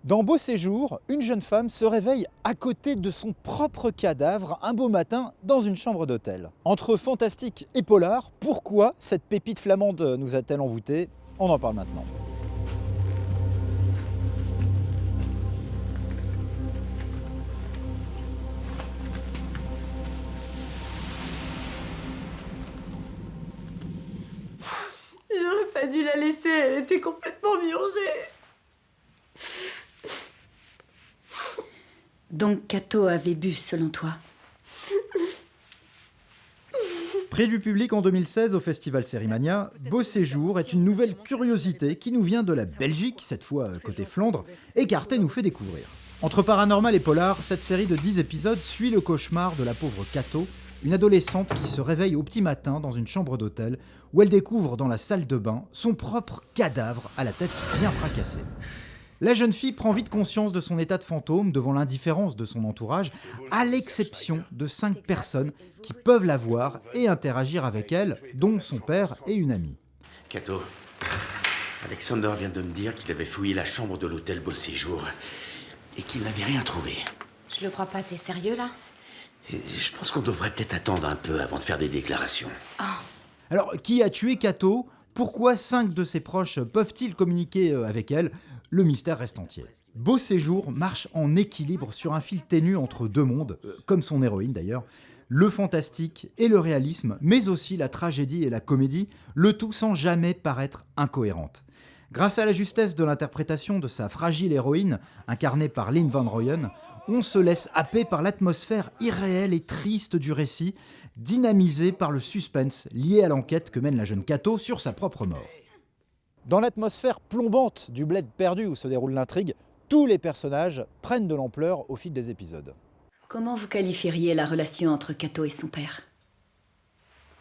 Dans Beau Séjour, une jeune femme se réveille à côté de son propre cadavre un beau matin dans une chambre d'hôtel. Entre fantastique et polar, pourquoi cette pépite flamande nous a-t-elle envoûtés? On en parle maintenant. J'aurais pas dû la laisser, elle était complètement miongée. Donc Cato avait bu, selon toi? Prix du public en 2016 au Festival Sérimania, Beau Séjour est une nouvelle curiosité qui nous vient de la Belgique, cette fois côté Flandre, et qu'Arte nous fait découvrir. Entre paranormal et polar, cette série de 10 épisodes suit le cauchemar de la pauvre Cato, une adolescente qui se réveille au petit matin dans une chambre d'hôtel où elle découvre dans la salle de bain son propre cadavre à la tête bien fracassée. La jeune fille prend vite conscience de son état de fantôme devant l'indifférence de son entourage, à l'exception de 5 personnes qui peuvent la voir et interagir avec elle, dont son père et une amie. Cato, Alexander vient de me dire qu'il avait fouillé la chambre de l'hôtel Beau Séjour et qu'il n'avait rien trouvé. Je le crois pas, t'es sérieux là? Et je pense qu'on devrait peut-être attendre un peu avant de faire des déclarations. Alors, qui a tué Cato? Pourquoi 5 de ses proches peuvent-ils communiquer avec elle? Le mystère reste entier. Beau Séjour marche en équilibre sur un fil ténu entre deux mondes, comme son héroïne d'ailleurs, le fantastique et le réalisme, mais aussi la tragédie et la comédie, le tout sans jamais paraître incohérente. Grâce à la justesse de l'interprétation de sa fragile héroïne, incarnée par Lynn Van Rooyen, on se laisse happer par l'atmosphère irréelle et triste du récit, dynamisée par le suspense lié à l'enquête que mène la jeune Cato sur sa propre mort. Dans l'atmosphère plombante du bled perdu où se déroule l'intrigue, tous les personnages prennent de l'ampleur au fil des épisodes. Comment vous qualifieriez la relation entre Cato et son père?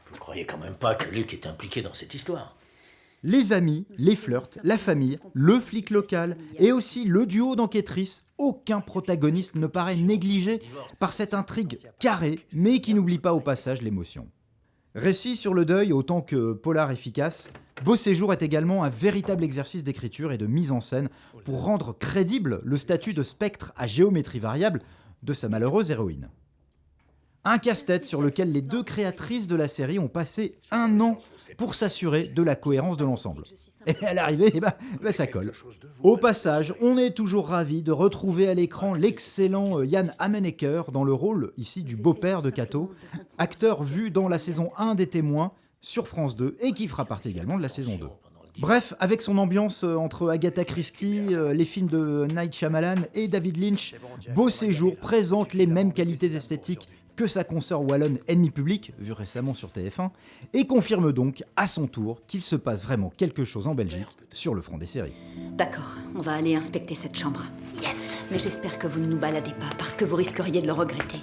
Vous ne croyez quand même pas que Luc est impliqué dans cette histoire? Les amis, les flirts, la famille, le flic local et aussi le duo d'enquêtrices, aucun protagoniste ne paraît négligé par cette intrigue carrée mais qui n'oublie pas au passage l'émotion. Récit sur le deuil autant que polar efficace, Beau Séjour est également un véritable exercice d'écriture et de mise en scène pour rendre crédible le statut de spectre à géométrie variable de sa malheureuse héroïne. Un casse-tête sur lequel les deux créatrices de la série ont passé 1 an pour s'assurer de la cohérence de l'ensemble. Et à l'arrivée, ça colle. Au passage, on est toujours ravi de retrouver à l'écran l'excellent Jan Amenecker dans le rôle ici du beau-père de Cato, acteur vu dans la saison 1 des Témoins sur France 2 et qui fera partie également de la saison 2. Bref, avec son ambiance entre Agatha Christie, les films de Night Shyamalan et David Lynch, Beau Séjour présente les mêmes qualités esthétiques que sa consoeur wallonne Ennemi Public, vue récemment sur TF1, et confirme donc à son tour qu'il se passe vraiment quelque chose en Belgique sur le front des séries. D'accord, on va aller inspecter cette chambre. Yes! Mais j'espère que vous ne nous baladez pas, parce que vous risqueriez de le regretter.